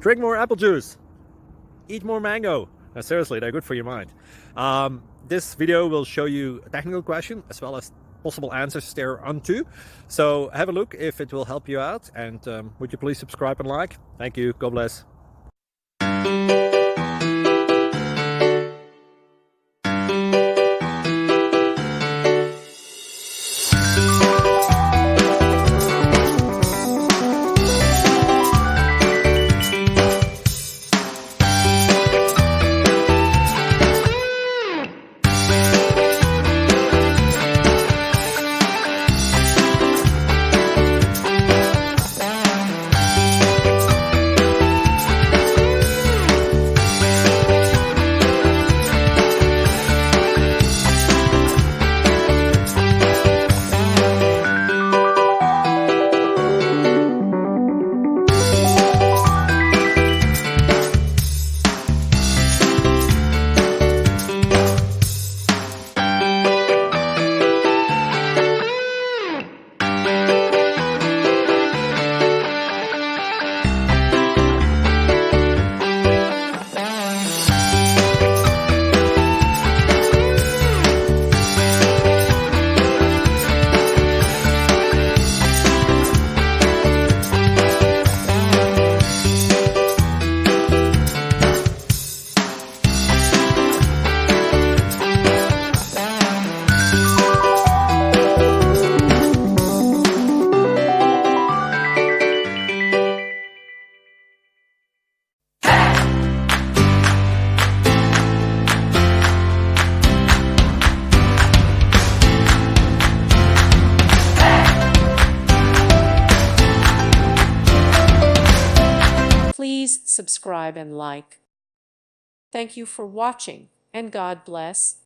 Drink more apple juice. Eat more mango. Seriously, they're good for your mind. This video will show you a technical question as well as possible answers thereunto. So have a look if it will help you out, and would you please subscribe and like? Thank you. God bless. Please subscribe and like. Thank you for watching, and God bless.